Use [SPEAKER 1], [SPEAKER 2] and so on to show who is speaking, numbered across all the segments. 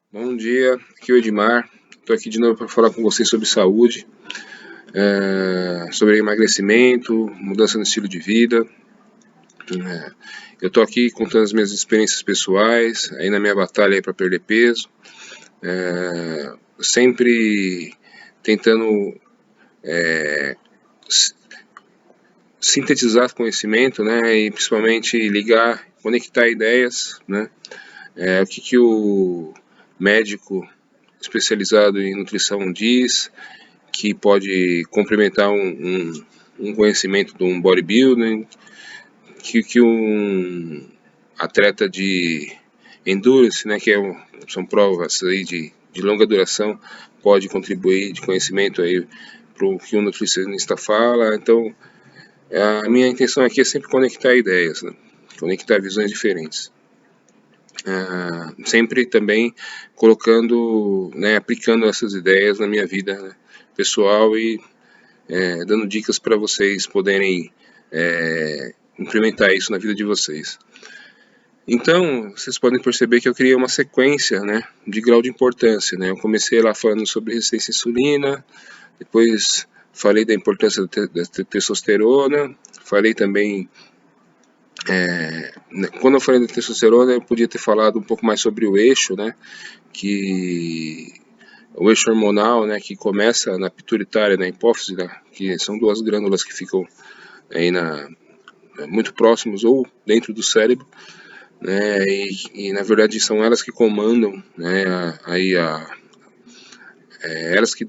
[SPEAKER 1] Bom dia, aqui é o Edmar. Estou aqui de novo para falar com vocês sobre saúde, sobre emagrecimento, mudança no estilo de vida. Eu estou aqui contando as minhas experiências pessoais, aí na minha batalha para perder peso, sempre tentando sintetizar conhecimento, né, e principalmente ligar, conectar ideias, né, o que o médico especializado em nutrição diz, que pode complementar um conhecimento de um bodybuilding, que um atleta de endurance, né, são provas aí de longa duração, pode contribuir de conhecimento aí para o que um nutricionista fala. Então, a minha intenção aqui é sempre conectar ideias, né, conectar visões diferentes. Sempre também colocando, né, aplicando essas ideias na minha vida, né, pessoal e dando dicas para vocês poderem implementar isso na vida de vocês. Então, vocês podem perceber que eu criei uma sequência, né, de grau de importância, né. Eu comecei lá falando sobre resistência à insulina, depois falei da importância da testosterona, falei também quando eu falei da testosterona, eu podia ter falado um pouco mais sobre o eixo, né, que o eixo hormonal, né, que começa na pituitária, na hipófise, né, que são duas glândulas que ficam aí muito próximos ou dentro do cérebro, né, e na verdade são elas que comandam, né, elas que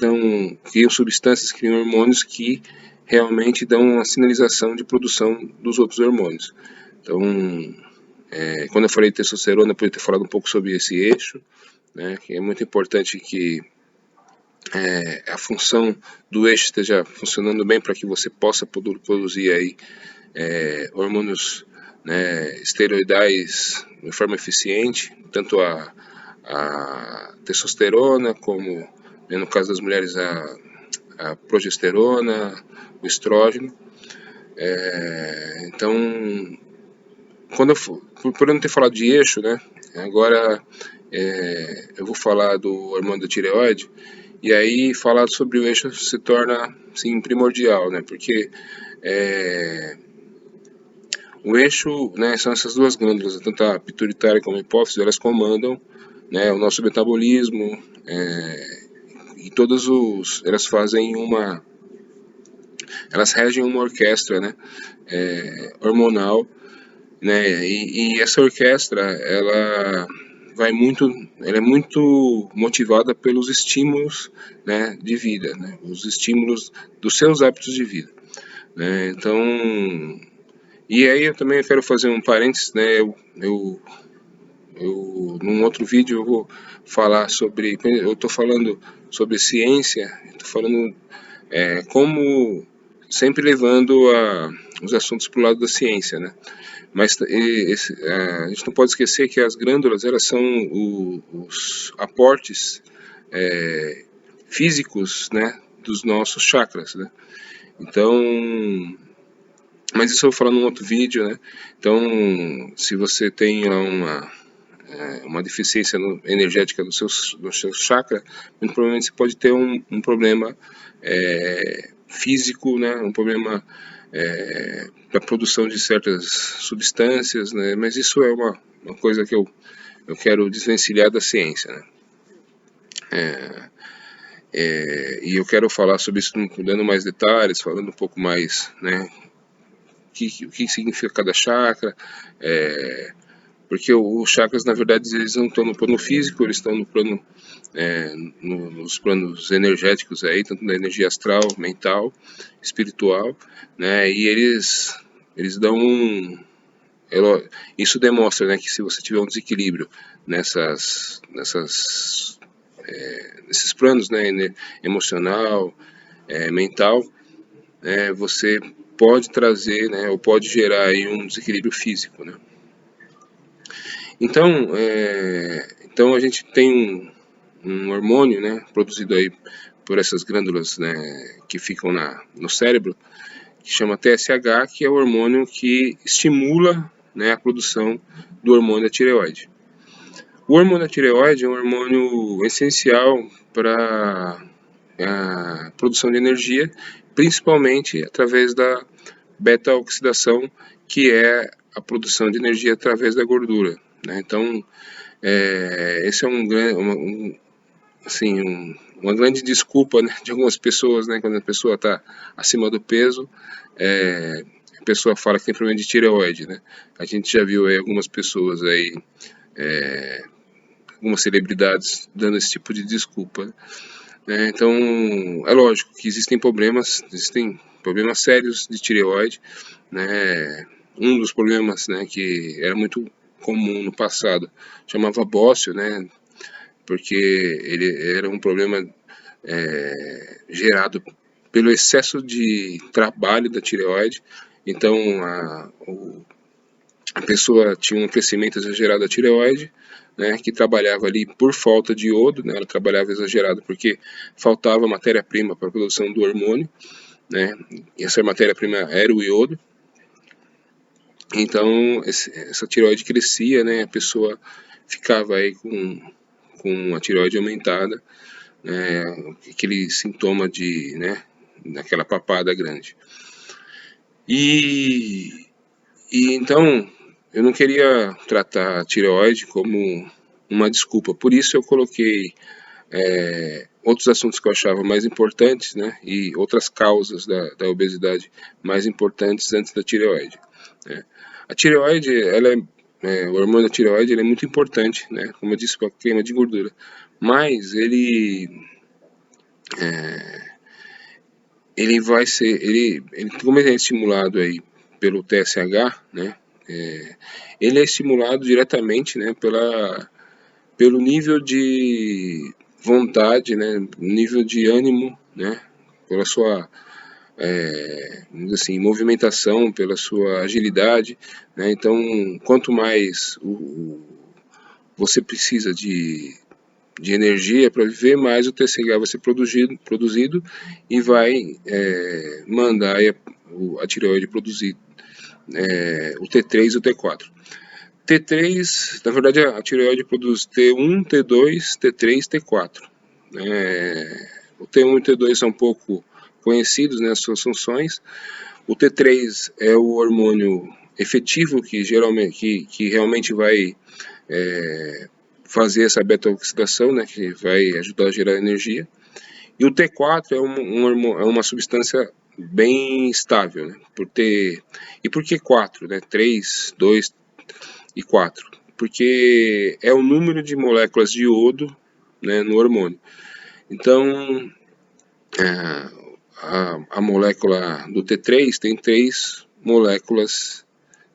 [SPEAKER 1] criam substâncias, criam hormônios que realmente dão a sinalização de produção dos outros hormônios. Então, quando eu falei de testosterona, eu podia ter falado um pouco sobre esse eixo, né, que é muito importante que a função do eixo esteja funcionando bem para que você possa produzir aí hormônios, né, esteroidais de forma eficiente, tanto a testosterona como, né, no caso das mulheres, a progesterona, o estrógeno. Então, por eu não ter falado de eixo, né, agora eu vou falar do hormônio da tireoide, e aí falar sobre o eixo se torna, sim, primordial, né, porque o eixo, né, são essas duas glândulas, tanto a pituitária como a hipófise, elas comandam, né, o nosso metabolismo, e elas fazem elas regem uma orquestra, né, hormonal, né, e essa orquestra, ela é muito motivada pelos estímulos, né, de vida, né, os estímulos dos seus hábitos de vida, né, então, e aí eu também quero fazer um parênteses, né, num outro vídeo eu vou falar sobre, eu estou falando sobre ciência, estou falando como sempre levando os assuntos para o lado da ciência, né? Mas a gente não pode esquecer que as glândulas, elas são os aportes físicos, né, dos nossos chakras, né? Então, mas isso eu vou falar num outro vídeo, né? Então, se você tem uma deficiência energética do seu chakra, muito provavelmente você pode ter um problema físico, né? Um problema da produção de certas substâncias, né? Mas isso é uma coisa que eu quero desvencilhar da ciência, né? E eu quero falar sobre isso dando mais detalhes, falando um pouco mais, né? O que significa cada chakra, porque os chakras, na verdade, eles não estão no plano físico, eles estão no plano, nos planos energéticos aí, tanto na energia astral, mental, espiritual, né? E eles dão isso demonstra, né, que se você tiver um desequilíbrio nesses planos, né, emocional, mental, você pode trazer, né, ou pode gerar aí um desequilíbrio físico, né? Então a gente tem um hormônio, né, produzido aí por essas glândulas, né, que ficam no cérebro, que chama TSH, que é o hormônio que estimula, né, a produção do hormônio da tireoide. O hormônio da tireoide é um hormônio essencial para a produção de energia, principalmente através da beta-oxidação, que é a produção de energia através da gordura, né? Então, esse é uma grande desculpa, né, de algumas pessoas, né, quando a pessoa está acima do peso, a pessoa fala que tem problema de tireoide, né? A gente já viu aí algumas pessoas aí, algumas celebridades dando esse tipo de desculpa, né? Então, é lógico que existem problemas sérios de tireoide, né? Um dos problemas, né, que era muito comum no passado, chamava bócio, né? Porque ele era um problema gerado pelo excesso de trabalho da tireoide. Então, a pessoa tinha um crescimento exagerado da tireoide, né, que trabalhava ali por falta de iodo, né, ela trabalhava exagerado porque faltava matéria-prima para a produção do hormônio, né, e essa matéria-prima era o iodo. Então, essa tireoide crescia, né, a pessoa ficava aí com a tireoide aumentada, aquele sintoma de, né, daquela papada grande. E então, eu não queria tratar a tireoide como uma desculpa, por isso eu coloquei outros assuntos que eu achava mais importantes, né, e outras causas da obesidade mais importantes antes da tireoide, né. A tireoide, o hormônio da tireoide, ele é muito importante, né, como eu disse, para a queima de gordura, mas ele vai ser, como ele é estimulado aí pelo TSH, né, ele é estimulado diretamente, né, pelo nível de vontade, né, nível de ânimo, né, pela sua, vamos dizer assim, movimentação, pela sua agilidade, né, então quanto mais você precisa de energia para viver, mais o TSH vai ser produzido e vai mandar a tireoide produzir o T3 e o T4. T3, na verdade, a tireoide produz T1, T2, T3, T4. O T1 e o T2 são pouco conhecidos, né, as suas funções. O T3 é o hormônio efetivo que realmente vai fazer essa beta-oxidação, né, que vai ajudar a gerar energia. E o T4 é uma substância bem estável, né, e por que 4, né, 3, 2 e 4? Porque é o número de moléculas de iodo, né, no hormônio. Então, a molécula do T3 tem 3 moléculas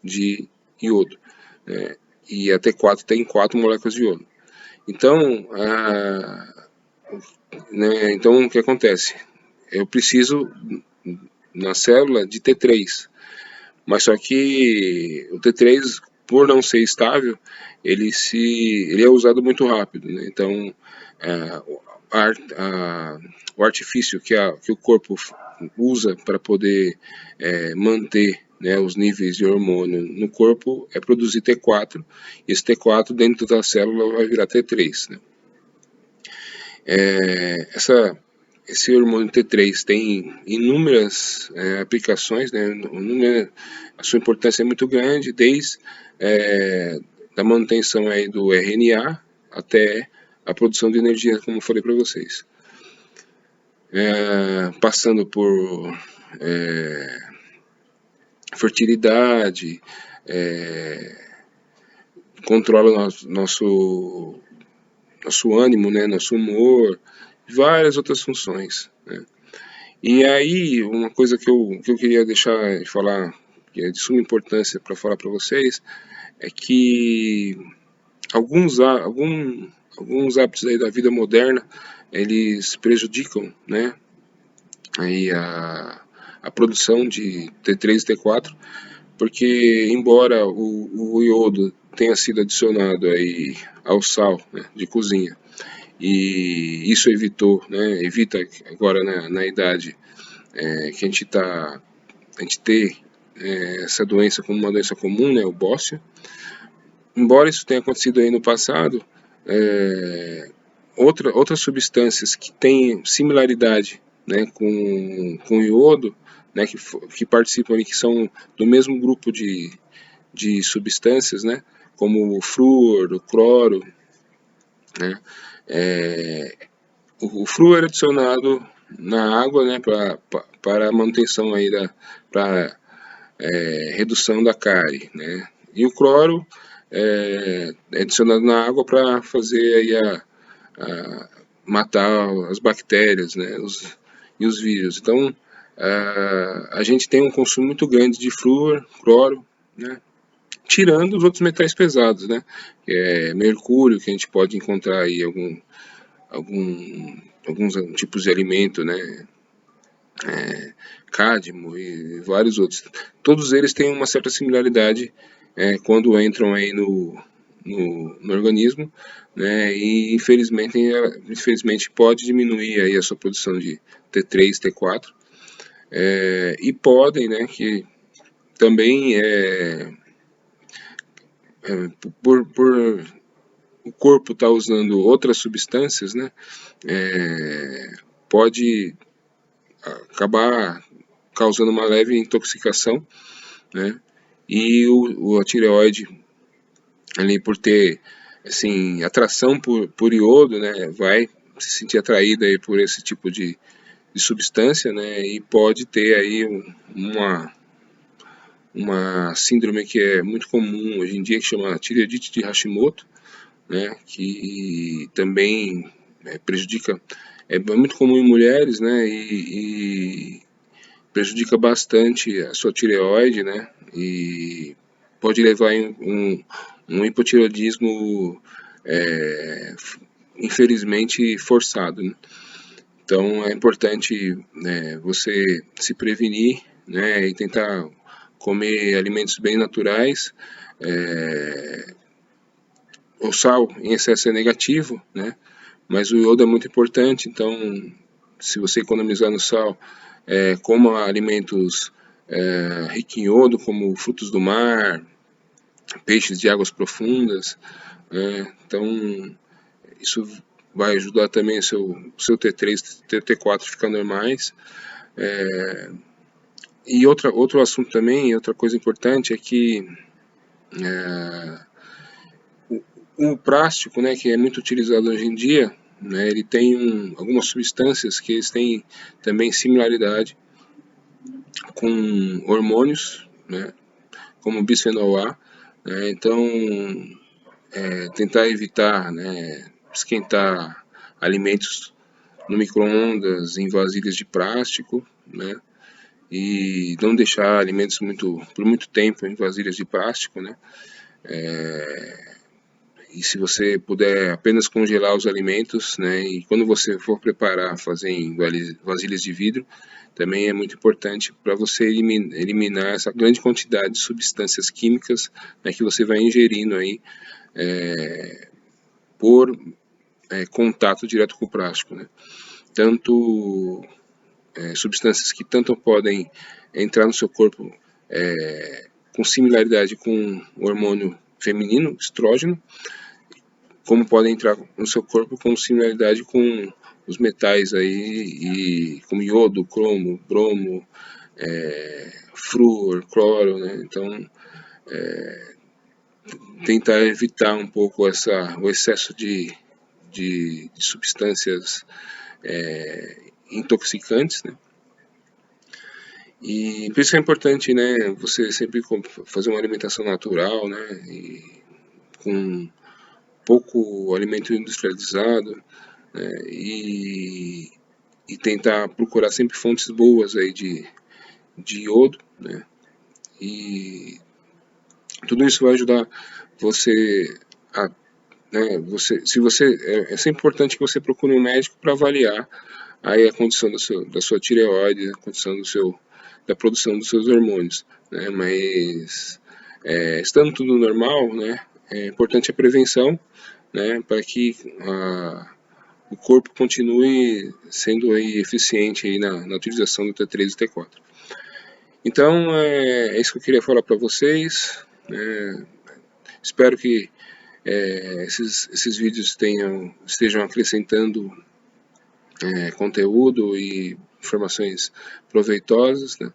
[SPEAKER 1] de iodo, né, e a T4 tem 4 moléculas de iodo. Então, então o que acontece? Eu preciso na célula de T3, mas só que o T3, por não ser estável, ele é usado muito rápido, né? Então, o artifício que o corpo usa para poder manter, né, os níveis de hormônio no corpo é produzir T4, e esse T4 dentro da célula vai virar T3, né? Esse hormônio T3 tem inúmeras aplicações, né? A sua importância é muito grande, desde da manutenção aí do RNA até a produção de energia, como eu falei para vocês. Passando por fertilidade, controla nosso ânimo, né, nosso humor, várias outras funções, né? E aí, uma coisa que eu queria deixar de falar, que é de suma importância para falar para vocês, é que alguns hábitos aí da vida moderna, eles prejudicam, né, aí a produção de T3 e T4, porque embora o iodo tenha sido adicionado aí ao sal, né, de cozinha, e isso evita agora, né, na idade que a gente ter essa doença como uma doença comum, né, o bócio. Embora isso tenha acontecido aí no passado, Outras substâncias que têm similaridade, né, com iodo, né, que participam ali, que são do mesmo grupo de substâncias, né, como o flúor, o cloro, né, o flúor é adicionado na água, né, para a manutenção aí para redução da cárie, né, e o cloro é adicionado na água para fazer aí matar as bactérias, né, e os vírus. Então, a gente tem um consumo muito grande de flúor, cloro, né, tirando os outros metais pesados, né, que é mercúrio, que a gente pode encontrar aí alguns tipos de alimento, né, cádmio e vários outros. Todos eles têm uma certa similaridade quando entram aí no organismo, né, e infelizmente pode diminuir aí a sua produção de T3, T4, e podem, né, que também por o corpo estar usando outras substâncias, né, pode acabar causando uma leve intoxicação, né, e a tireoide ali por ter assim atração por iodo, né, vai se sentir atraída aí por esse tipo de substância, né, e pode ter aí uma síndrome que é muito comum hoje em dia, que chama tireoidite de Hashimoto, né, que também prejudica, é muito comum em mulheres, né, e prejudica bastante a sua tireoide, né, e pode levar em um hipotireoidismo infelizmente forçado, né? Então é importante, né, você se prevenir, né, e tentar comer alimentos bem naturais. O sal em excesso é negativo, né, mas o iodo é muito importante, então se você economizar no sal, coma alimentos ricos em iodo, como frutos do mar, peixes de águas profundas, né? Então isso vai ajudar também o seu T3, T4 ficar normais. E outro assunto também, outra coisa importante é que o plástico, né, que é muito utilizado hoje em dia, né, ele tem algumas substâncias que eles têm também similaridade com hormônios, né, como o bisfenol A, né, então tentar evitar, né, esquentar alimentos no micro-ondas, em vasilhas de plástico, né, e não deixar alimentos por muito tempo em vasilhas de plástico, né, e se você puder apenas congelar os alimentos, né, e quando você for preparar, fazer em vasilhas de vidro, também é muito importante para você eliminar essa grande quantidade de substâncias químicas, né, que você vai ingerindo aí por contato direto com o plástico, né. Tanto substâncias que tanto podem entrar no seu corpo com similaridade com o hormônio feminino, estrógeno, como podem entrar no seu corpo com similaridade com os metais aí, como iodo, cromo, bromo, flúor, cloro, né? Então, tentar evitar um pouco o excesso de substâncias intoxicantes, né? E por isso que é importante, né, você sempre fazer uma alimentação natural, né, e com pouco alimento industrializado, né, e tentar procurar sempre fontes boas aí de iodo, né, e tudo isso vai ajudar você a, né, se você, é sempre importante que você procure um médico para avaliar aí a condição da sua tireoide, a condição da produção dos seus hormônios, né, mas estando tudo normal, né, é importante a prevenção, né, para que o corpo continue sendo aí eficiente aí na utilização do T3 e T4. Então, é isso que eu queria falar para vocês. Espero que esses vídeos estejam acrescentando conteúdo e informações proveitosas, né?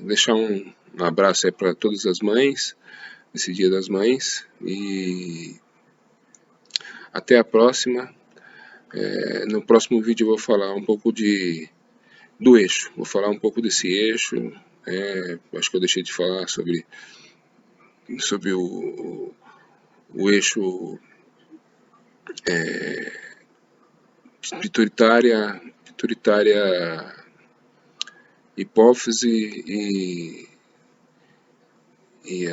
[SPEAKER 1] Deixar um abraço aí para todas as mães, nesse Dia das Mães, e até a próxima. No próximo vídeo eu vou falar um pouco do eixo, vou falar um pouco desse eixo, acho que eu deixei de falar sobre o eixo pituitária, hipófise e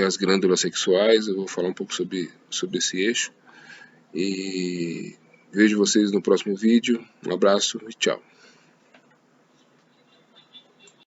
[SPEAKER 1] as glândulas sexuais. Eu vou falar um pouco sobre esse eixo. E vejo vocês no próximo vídeo. Um abraço e tchau.